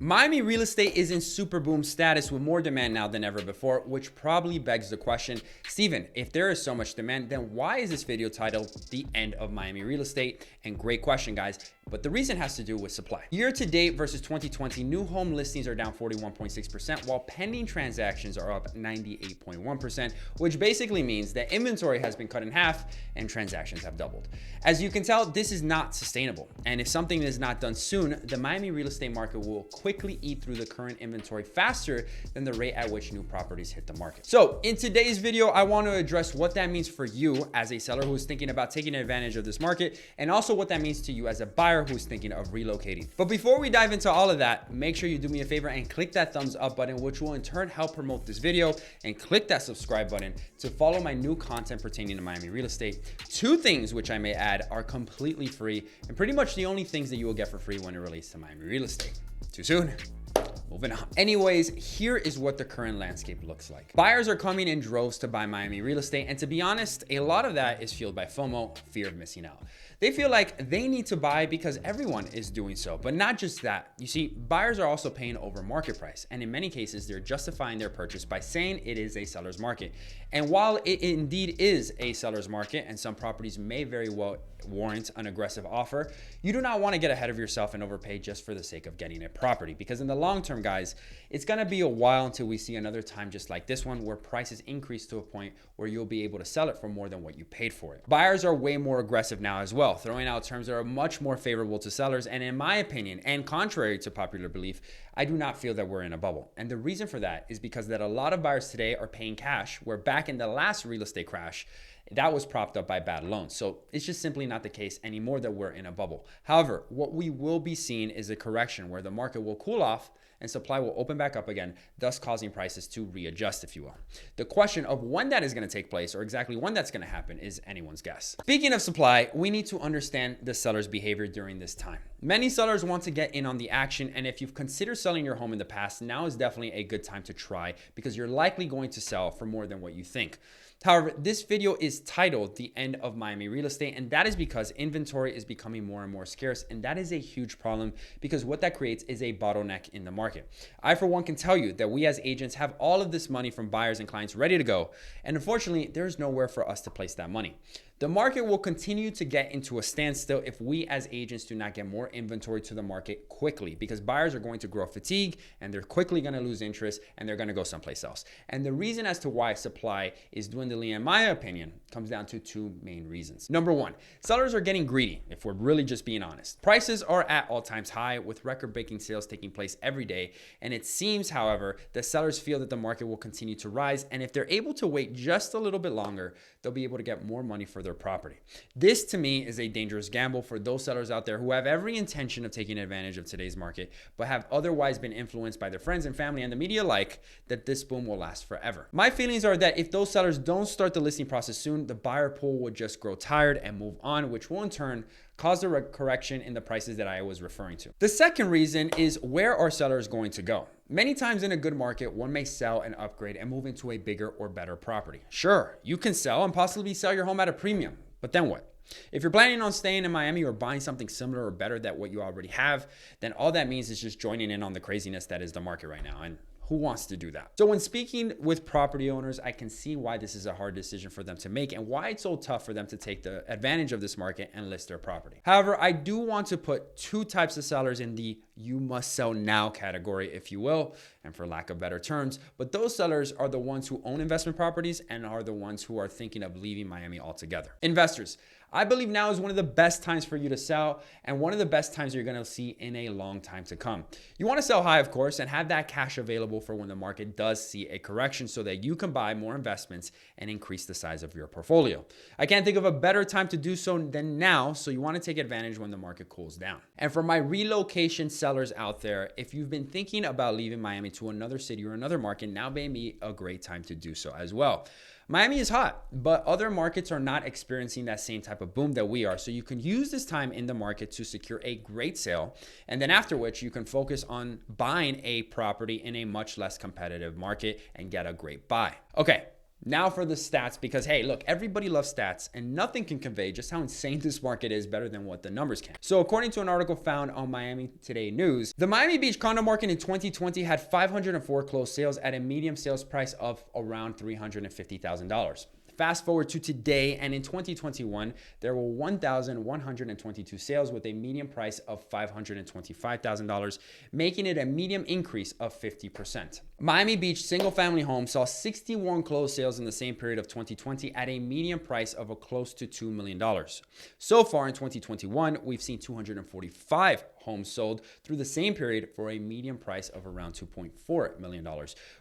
Miami real estate is in super boom status with more demand now than ever before, which probably begs the question, Steven, if there is so much demand, then why is this video titled The End of Miami Real Estate? And great question, guys. But the reason has to do with supply. Year to date versus 2020, new home listings are down 41.6%, while pending transactions are up 98.1%, which basically means that inventory has been cut in half and transactions have doubled. As you can tell, this is not sustainable. And if something is not done soon, the Miami real estate market will quickly eat through the current inventory faster than the rate at which new properties hit the market. So in today's video, I want to address what that means for you as a seller who's thinking about taking advantage of this market, and also what that means to you as a buyer who's thinking of relocating. But before we dive into all of that, make sure you do me a favor and click that thumbs up button, which will in turn help promote this video, and click that subscribe button to follow my new content pertaining to Miami real estate. Two things, which I may add, are completely free and pretty much the only things that you will get for free when it relates to Miami real estate. Too soon? Moving on. Anyways, here is what the current landscape looks like. Buyers are coming in droves to buy Miami real estate, and to be honest, a lot of that is fueled by FOMO, fear of missing out. They feel like they need to buy because everyone is doing so, but not just that. You see, buyers are also paying over market price, and in many cases, they're justifying their purchase by saying it is a seller's market. And while it indeed is a seller's market, and some properties may very well warrant an aggressive offer, you do not want to get ahead of yourself and overpay just for the sake of getting a property, because in the long term, guys, it's going to be a while until we see another time just like this one where prices increase to a point where you'll be able to sell it for more than what you paid for it. Buyers are way more aggressive now as well, throwing out terms that are much more favorable to sellers, and in my opinion, and contrary to popular belief, I do not feel that we're in a bubble. And the reason for that is because that a lot of buyers today are paying cash, where back in the last real estate crash, that was propped up by bad loans. So it's just simply not the case anymore that we're in a bubble. However, what we will be seeing is a correction where the market will cool off and supply will open back up again, thus causing prices to readjust, if you will. The question of when that is going to take place, or exactly when that's going to happen, is anyone's guess. Speaking of supply, we need to understand the seller's behavior during this time. Many sellers want to get in on the action, and if you've considered selling your home in the past, now is definitely a good time to try, because you're likely going to sell for more than what you think. However, this video is titled The End of Miami Real Estate, and that is because inventory is becoming more and more scarce, and that is a huge problem because what that creates is a bottleneck in the market. I, for one, can tell you that we as agents have all of this money from buyers and clients ready to go, and unfortunately, there's nowhere for us to place that money. The market will continue to get into a standstill if we as agents do not get more inventory to the market quickly, because buyers are going to grow fatigue and they're quickly going to lose interest and they're going to go someplace else. And the reason as to why supply is dwindling, in my opinion, comes down to two main reasons. Number one, sellers are getting greedy, if we're really just being honest. Prices are at all-time high with record-breaking sales taking place every day. And it seems, however, that sellers feel that the market will continue to rise. And if they're able to wait just a little bit longer, they'll be able to get more money for their property. This to me is a dangerous gamble for those sellers out there who have every intention of taking advantage of today's market, but have otherwise been influenced by their friends and family and the media alike that this boom will last forever. My feelings are that if those sellers don't start the listing process soon, the buyer pool would just grow tired and move on, which will in turn cause the correction in the prices that I was referring to. The second reason is where are sellers going to go? Many times in a good market, one may sell and upgrade and move into a bigger or better property. Sure, you can sell and possibly sell your home at a premium, but then what? If you're planning on staying in Miami or buying something similar or better than what you already have, then all that means is just joining in on the craziness that is the market right now. And who wants to do that? So when speaking with property owners, I can see why this is a hard decision for them to make and why it's so tough for them to take the advantage of this market and list their property. However, I do want to put two types of sellers in the you must sell now category, if you will, and for lack of better terms, but those sellers are the ones who own investment properties and are the ones who are thinking of leaving Miami altogether. Investors, I believe now is one of the best times for you to sell and one of the best times you're going to see in a long time to come. You want to sell high, of course, and have that cash available for when the market does see a correction so that you can buy more investments and increase the size of your portfolio. I can't think of a better time to do so than now, so you want to take advantage when the market cools down. And for my relocation sellers out there, if you've been thinking about leaving Miami to another city or another market, now may be a great time to do so as well. Miami is hot, but other markets are not experiencing that same type of boom that we are. So you can use this time in the market to secure a great sale. And then after which you can focus on buying a property in a much less competitive market and get a great buy. Okay. Now for the stats, because hey, look, everybody loves stats and nothing can convey just how insane this market is better than what the numbers can. So according to an article found on Miami Today News, the Miami Beach condo market in 2020 had 504 closed sales at a median sales price of around $350,000. Fast forward to today, and in 2021, there were 1,122 sales with a median price of $525,000, making it a median increase of 50%. Miami Beach single-family homes saw 61 closed sales in the same period of 2020 at a median price of close to $2 million. So far in 2021, we've seen 245 homes sold through the same period for a median price of around $2.4 million,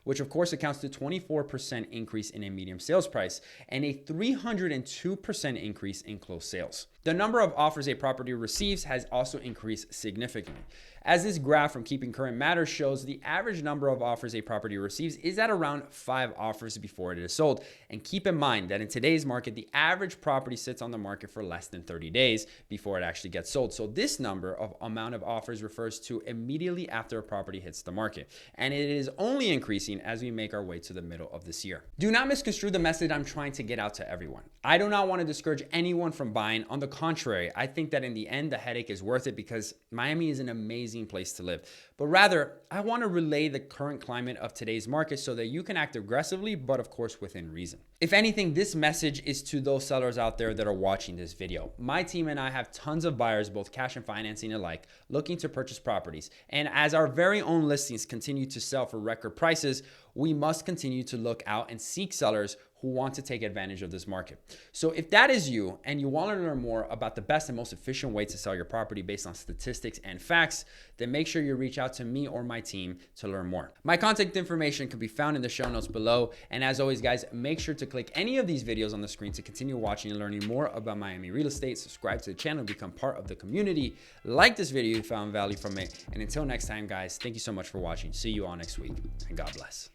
which of course accounts to 24% increase in a median sales price and a 302% increase in closed sales. The number of offers a property receives has also increased significantly. As this graph from Keeping Current Matters shows, the average number of offers a property receives is at around 5 offers before it is sold. And keep in mind that in today's market, the average property sits on the market for less than 30 days before it actually gets sold. So this number of amount of offers refers to immediately after a property hits the market. And it is only increasing as we make our way to the middle of this year. Do not misconstrue the message I'm trying to get out to everyone. I do not want to discourage anyone from buying. On the contrary, I think that in the end, the headache is worth it because Miami is an amazing place to live. But rather, I want to relay the current climate of today's market so that you can act aggressively, but of course within reason. If anything, this message is to those sellers out there that are watching this video. My team and I have tons of buyers, both cash and financing alike, looking to purchase properties. And as our very own listings continue to sell for record prices, we must continue to look out and seek sellers who want to take advantage of this market. So if that is you and you want to learn more about the best and most efficient way to sell your property based on statistics and facts, then make sure you reach out to me or my team to learn more. My contact information can be found in the show notes below. And as always, guys, make sure to click any of these videos on the screen to continue watching and learning more about Miami real estate. Subscribe to the channel, become part of the community. Like this video if you found value from it. And until next time, guys, thank you so much for watching. See you all next week, and God bless.